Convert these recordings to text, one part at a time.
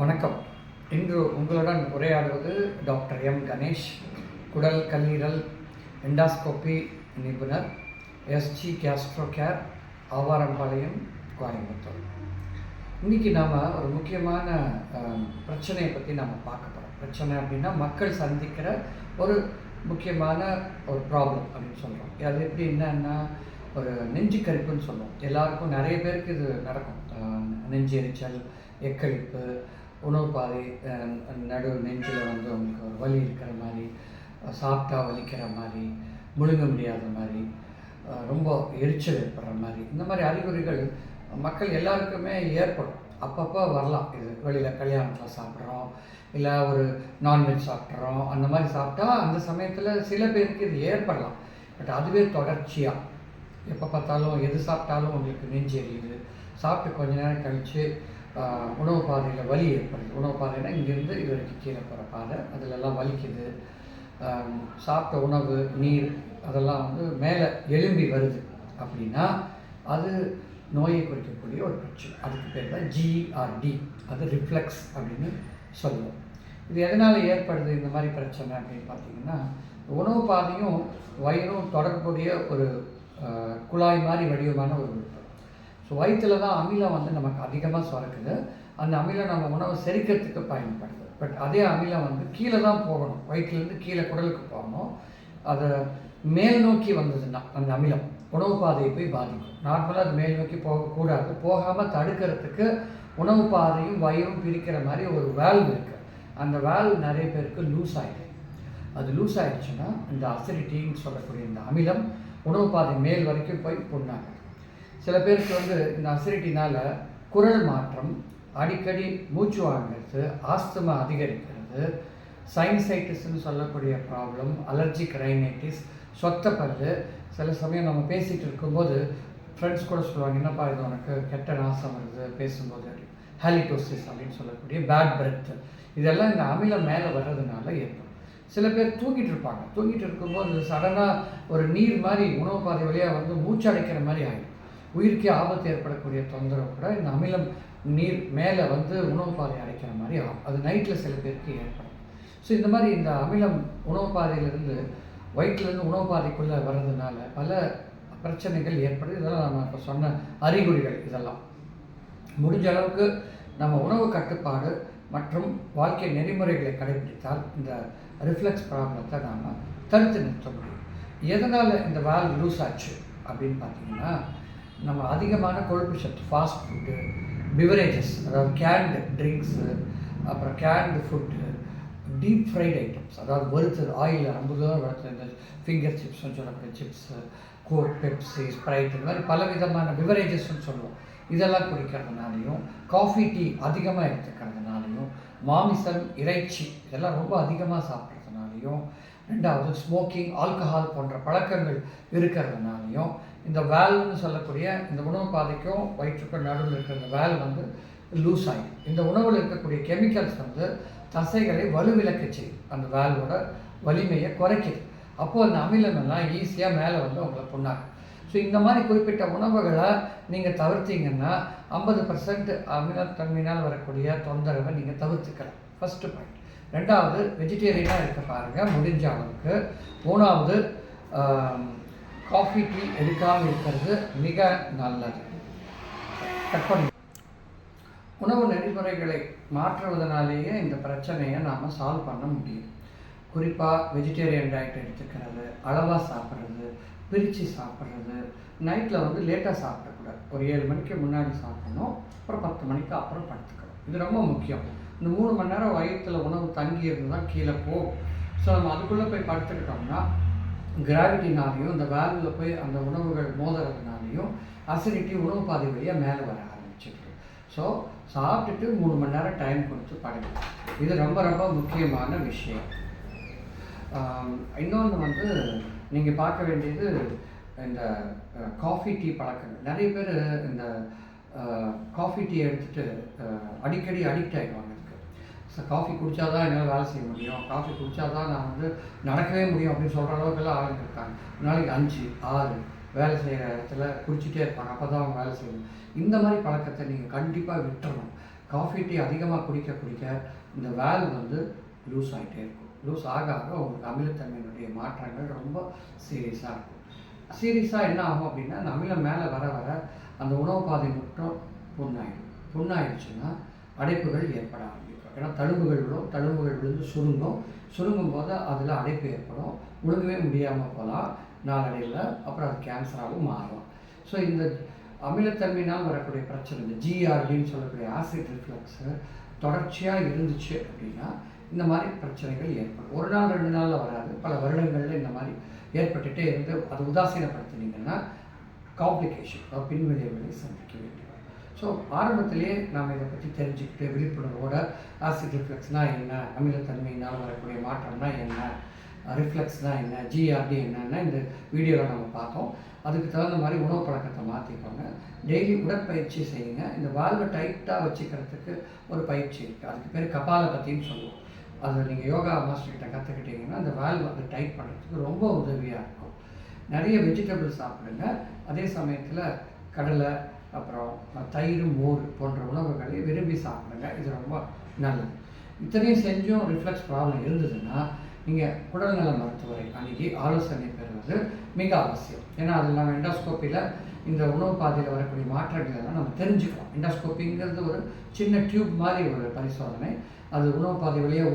வணக்கம். இன்று உங்களுடன் உரையாடுவது டாக்டர் எம் கணேஷ், குடல் கல்லீரல் எண்டாஸ்கோபி நிபுணர், SG gastro care, Avarampalayam, Coimbatore. இன்றைக்கி நாம் ஒரு முக்கியமான பிரச்சனையை பற்றி நாம் பார்க்க போகிறோம். பிரச்சனை அப்படின்னா மக்கள் சந்திக்கிற ஒரு முக்கியமான ஒரு ப்ராப்ளம் அப்படின்னு சொல்கிறோம். அது எப்படி என்னன்னா ஒரு நெஞ்சு கரிப்புன்னு சொல்லுவோம். எல்லாருக்கும் நிறைய பேருக்கு இது நடக்கும். நெஞ்சு எரிச்சல், எக்களிப்பு, உணவு பாதை நடு நெஞ்சில் வந்து அவங்களுக்கு ஒரு வலி இருக்கிற மாதிரி, சாப்பிட்டா வலிக்கிற மாதிரி, முழுங்க முடியாத மாதிரி, ரொம்ப எரிச்சல் ஏற்படுற மாதிரி, இந்த மாதிரி அறிகுறிகள் மக்கள் எல்லாருக்குமே ஏற்படும். அப்பப்போ வரலாம். இது வெளியில் கல்யாணத்தில் சாப்பிட்றோம், இல்லை ஒரு நான்வெஜ் சாப்பிட்றோம், அந்த மாதிரி சாப்பிட்டா அந்த சமயத்தில் சில பேருக்கு இது ஏற்படலாம். பட் அதுவே தொடர்ச்சியாக எப்போ பார்த்தாலும் எது சாப்பிட்டாலும் உங்களுக்கு நெஞ்சு எரியுது, சாப்பிட்டு கொஞ்ச நேரம் கழித்து உணவு பாதையில் வலி ஏற்படுது. உணவு பாதைனா இங்கேருந்து இது வரைக்கும் கீழே போகிற பாதை, அதிலெல்லாம் வலிக்குது. சாப்பிட்ட உணவு, நீர் அதெல்லாம் வந்து மேலே எழும்பி வருது அப்படின்னா அது நோயை குறிக்கக்கூடிய ஒரு பிரச்சனை. அதுக்கு பேர் தான் ஜிஆர்டி, அது ரிஃப்ளெக்ஸ் அப்படின்னு சொல்லுவோம். இது எதனால் ஏற்படுது இந்த மாதிரி பிரச்சனை அப்படின்னு பார்த்தீங்கன்னா, உணவு பாதையும் வயிறும் தொடர்புடைய ஒரு குழாய் மாதிரி வடிவமான ஒரு உறுப்பு. ஸோ வயிற்றில் தான் அமிலம் வந்து நமக்கு அதிகமாக சுரக்குது. அந்த அமிலம் நம்ம உணவை செரிக்கிறதுக்கு பயன்படுது. பட் அதே அமிலம் வந்து கீழே தான் போகணும், வயிற்றுலேருந்து கீழே குடலுக்கு போகணும். அதை மேல் நோக்கி வந்ததுன்னா அந்த அமிலம் உணவு பாதையை போய் பாதிக்கும். நார்மலாக அது மேல் நோக்கி போகக்கூடாது. போகாமல் தடுக்கிறதுக்கு உணவு பாதையும் வயிறும் பிரிக்கிற மாதிரி ஒரு வேல்வ் இருக்குது. அந்த வேல்வ் நிறைய பேருக்கு லூஸ் ஆகிடுது. அது லூஸ் ஆகிடுச்சுன்னா இந்த அசிடிட்டின்னு சொல்லக்கூடிய இந்த அமிலம் உணவு பாதை மேல் வரைக்கும் போய் புண்ணாகுது. சில பேருக்கு வந்து இந்த அசிடிட்டினால் குரல் மாற்றம், அடிக்கடி மூச்சு வாங்கிறது, ஆஸ்துமா அதிகரிக்கிறது, சைனசைட்டிஸ்ன்னு சொல்லக்கூடிய ப்ராப்ளம், அலர்ஜிக் ரைனைட்டிஸ், சொத்த பல்லு. சில சமயம் நம்ம பேசிகிட்டு இருக்கும்போது ஃப்ரெண்ட்ஸ் கூட சொல்லுவாங்க, என்னப்பா இது உனக்கு கெட்ட நாசம் வருது பேசும்போது, ஹாலிடோசிஸ் அப்படின்னு சொல்லக்கூடிய பேட் பிரெத். இதெல்லாம் இந்த அமிலம் மேலே வர்றதுனால ஏற்படும். சில பேர் தூங்கிட்டு இருப்பாங்க. தூங்கிட்டு இருக்கும்போது சடனாக ஒரு நீர் மாதிரி உணவு பாதை வழியாக வந்து மூச்சடைக்கிற மாதிரி ஆகிடும். உயிருக்கே ஆபத்து ஏற்படக்கூடிய தொந்தரவு கூட இந்த அமிலம் நீர் மேலே வந்து உணவு பாதை அடைக்கிற மாதிரி ஆகும். அது நைட்டில் சில பேருக்கு ஏற்படும். ஸோ இந்த மாதிரி இந்த அமிலம் உணவு பாதையிலேருந்து வயிற்றுலேருந்து உணவு பாதைக்குள்ளே வர்றதுனால பல பிரச்சனைகள் ஏற்படுது. இதெல்லாம் நம்ம இப்போ சொன்ன அறிகுறிகள். இதெல்லாம் முடிஞ்ச அளவுக்கு நம்ம உணவு கட்டுப்பாடு மற்றும் வாழ்க்கை நெறிமுறைகளை கடைபிடித்தால் இந்த ரிஃப்ளெக்ஸ் ப்ராப்ளத்தை நாம் தடுத்து நிறுத்த முடியும். எதனால் இந்த வால்வ் லூஸ் ஆச்சு அப்படின்னு பார்த்தீங்கன்னா, நம்ம அதிகமான கொழுப்பு சத்து, ஃபாஸ்ட் ஃபுட்டு, பிவரேஜஸ், அதாவது கேன்டு ட்ரிங்க்ஸு, அப்புறம் canned food, deep fried items, அதாவது வறுத்தது ஆயில் ரொம்ப தூரம் வறுத்தது, இந்த ஃபிங்கர் சிப்ஸ்ன்னு சொல்லக்கூடிய சிப்ஸு, கோக், பெப்சி, ஸ்ப்ரைட், இந்த மாதிரி பல விதமான பிவரேஜஸ்ன்னு சொல்லுவோம். இதெல்லாம் குடிக்கிறதுனாலையும், காஃபி, டீ அதிகமாக எடுத்துக்கிறதுனாலையும், மாமிசம், இறைச்சி இதெல்லாம் ரொம்ப அதிகமாக சாப்பிட்றதுனாலையும், ரெண்டாவது ஸ்மோக்கிங், ஆல்கஹால் போன்ற பழக்கங்கள் இருக்கிறதுனாலையும் இந்த வேல்வ்னு சொல்லக்கூடிய இந்த உணவு பாதைக்கும் வயிற்றுக்கும் நடுவில் இருக்கிற இந்த வேல்வ் வந்து லூஸ் ஆகிடும். இந்த உணவில் இருக்கக்கூடிய கெமிக்கல்ஸ் வந்து தசைகளை வலுவிழக்க செய்யும், அந்த வேல்வோட வலிமையை குறைக்குது. அப்போது அந்த அமிலமெல்லாம் ஈஸியாக மேலே வந்து அவங்களை புண்ணாக்கும். ஸோ இந்த மாதிரி குறிப்பிட்ட உணவுகளை நீங்கள் தவிர்த்தீங்கன்னா 50% அமிலத்தன்மையினால் வரக்கூடிய தொந்தரவை நீங்கள் தவிர்த்துக்கலாம். First point. ரெண்டாவது, வெஜிடேரியனாக இருக்க பாருங்கள் முடிஞ்ச அளவுக்கு. மூணாவது, காஃபி, டீ எடுக்காமல் இருக்கிறது மிக நல்லது. கட் பண்ணி உணவு நெறிமுறைகளை மாற்றுவதனாலேயே இந்த பிரச்சனையை நாம் சால்வ் பண்ண முடியும். குறிப்பாக வெஜிடேரியன் டயட் எடுத்துக்கிறது, அளவாக சாப்பிட்றது, பிரித்து சாப்பிட்றது, நைட்டில் வந்து லேட்டாக சாப்பிடக்கூடாது. ஒரு 7 மணிக்கு முன்னாடி சாப்பிடணும், அப்புறம் 10 மணிக்கு அப்புறம் படுத்துக்கணும். இது ரொம்ப முக்கியம். இந்த 3 மணி நேரம் வயிற்றில் உணவு தங்கி இருந்து தான் கீழே போகும். ஸோ நம்ம அதுக்குள்ளே போய் படுத்துக்கிட்டோம்னா கிராவிட்டினாலையும் இந்த வேல்வில் போய் அந்த உணவுகள் மோதுறதுனாலையும் அசிடிட்டி உணவு பாதை வழியாக மேலே வர ஆரம்பிச்சிருக்கு. ஸோ சாப்பிட்டுட்டு 3 மணி நேரம் டைம் கொடுத்து படுங்க. இது ரொம்ப ரொம்ப முக்கியமான விஷயம். இன்னொன்று வந்து நீங்கள் பார்க்க வேண்டியது இந்த காஃபி, டீ பழக்கங்கள். நிறைய பேர் இந்த காஃபி, டீ எடுத்துகிட்டு அடிக்கடி அடிக்ட் ஆகிடுவாங்க. ஸோ காஃபி குடித்தா தான் என்னால் வேலை செய்ய முடியும், காஃபி குடித்தா தான் நான் வந்து நடக்கவே முடியும் அப்படின்னு சொல்கிற அளவுக்குலாம் ஆளுங்க இருக்காங்க. நாளைக்கு 5, 6 வேலை செய்கிற இடத்துல குடிச்சிட்டே இருப்பாங்க. அப்போ தான் அவங்க வேலை செய்யணும். இந்த மாதிரி பழக்கத்தை நீங்கள் கண்டிப்பாக விட்டுறணும். காஃபி டீ அதிகமாக குடிக்க இந்த வால்வ் வந்து லூஸ் ஆகிட்டே இருக்கும். லூஸ் ஆக உங்களுக்கு அமிலத்தன்மையினுடைய மாற்றங்கள் ரொம்ப சீரியஸாக இருக்கும். சீரியஸாக என்ன ஆகும் அப்படின்னா, அந்த அமிலம் மேலே வர அந்த உணவு பாதை மட்டும் புண்ணாயிடுச்சுன்னா அடைப்புகள் ஏற்பட ஆரம்பிக்கும். ஏன்னா தழும்புகள் விழுந்து சுருங்கும் போது அதில் அடைப்பு ஏற்படும். முழுங்கவே முடியாமல் போகலாம் நாளடைவில். அப்புறம் அது கேன்சராகவும் மாறும். ஸோ இந்த அமிலத்தன்மையினால் வரக்கூடிய பிரச்சனை, இந்த ஜிஆர்டின்னு சொல்லக்கூடிய ஆசிட் ரிஃப்ளக்ஸு தொடர்ச்சியாக இருந்துச்சு அப்படின்னா இந்த மாதிரி பிரச்சனைகள் ஏற்படும். ஒரு நாள் 2 நாளில் வராது, பல வருடங்களில் இந்த மாதிரி ஏற்பட்டுகிட்டே இருந்து அதை உதாசீனப்படுத்தினீங்கன்னா காம்ப்ளிகேஷன், பின்விளைவுகளை சந்திக்க வேண்டும். ஸோ ஆரம்பத்திலே நாம் இதை பற்றி தெரிஞ்சுக்கிட்டு விழிப்புணர்வோட ஆசிட் ரிஃப்ளெக்ஸ்னால் என்ன, அமிலத்தன்மையினால் வரக்கூடிய மாற்றம்னா என்ன, ரிஃப்ளெக்ஸ்னால் என்ன, ஜிஆர்டி என்னன்னா இந்த வீடியோவில் நம்ம பார்த்தோம். அதுக்கு தகுந்த மாதிரி உணவு பழக்கத்தை மாற்றிக்கோங்க. டெய்லி உடற்பயிற்சி செய்யுங்க. இந்த வால்வை டைட்டாக வச்சுக்கிறதுக்கு ஒரு பயிற்சி இருக்குது, அதுக்கு பேர் கபாலபத்தின்னு சொல்லுவோம். அதை நீங்கள் யோகா மாஸ்டர்கிட்ட கற்றுக்கிட்டிங்கன்னா அந்த வால்வை அதை டைட் பண்ணுறதுக்கு ரொம்ப உதவியாக இருக்கும். நிறைய வெஜிடபிள்ஸ் சாப்பிடுங்க. அதே சமயத்தில் கடலை, அப்புறம் தயிர், மோர் போன்ற உணவுகளை விரும்பி சாப்பிடுங்க. இது ரொம்ப நல்லது. இத்தனையும் செஞ்சும் ரிஃப்ளெக்ஸ் ப்ராப்ளம் இருந்ததுன்னா நீங்கள் உடல்நல மருத்துவரை அணுகி ஆலோசனை பெறுவது மிக அவசியம். ஏன்னா அது இல்லாமல் எண்டோஸ்கோப்பியில் இந்த உணவு பாதையில் வரக்கூடிய மாற்றங்கள் எல்லாம் நம்ம தெரிஞ்சுக்கலாம். எண்டோஸ்கோப்பிங்கிறது ஒரு சின்ன டியூப் மாதிரி ஒரு பரிசோதனை. அது உணவு பாதை வழியாக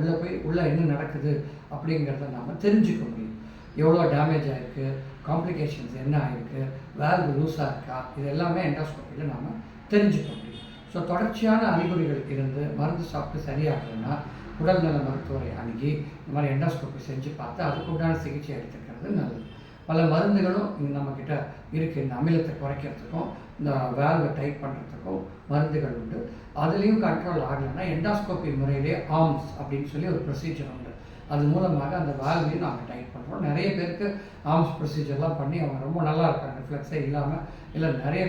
உள்ளே என்ன நடக்குது அப்படிங்கிறத நாம் தெரிஞ்சுக்க முடியும். எவ்வளோ டேமேஜ் ஆகிருக்கு, காம்ப்ளிகேஷன்ஸ் என்ன ஆகிருக்கு, வேல்வு லூஸாக இருக்கா, இது எல்லாமே எண்டோஸ்கோப்பியில் நாம் தெரிஞ்சுக்க முடியும். ஸோ தொடர்ச்சியான அறிகுறிகள் இருந்து மருந்து சாப்பிட்டு சரியாகலைன்னா உடல்நல மருத்துவரை அணுகி இந்த மாதிரி எண்டோஸ்கோப்பி செஞ்சு பார்த்து அதுக்கு உண்டான சிகிச்சை எடுத்துக்கிறது நல்லது. பல மருந்துகளும் நம்மக்கிட்ட இருக்குது. இந்த அமிலத்தை குறைக்கிறதுக்கும் இந்த வேல்வை டைட் பண்ணுறதுக்கும் மருந்துகள் உண்டு. அதுலேயும் கண்ட்ரோல் ஆகலைன்னா எண்டோஸ்கோப்பி முறையிலே ஆர்ம்ஸ் அப்படின்னு சொல்லி ஒரு ப்ரொசீஜர் உண்டு. அது மூலமாக அந்த வேல்வையும் நாங்கள் டைட் பண்ணுறோம். நிறைய பேருக்கு ஆர்ம்ஸ் ப்ரொசீஜர்லாம் பண்ணி அவங்க ரொம்ப நல்லா இருக்காங்க, ரிஃப்ளெக்ஸே இல்லாமல். இல்லை நிறைய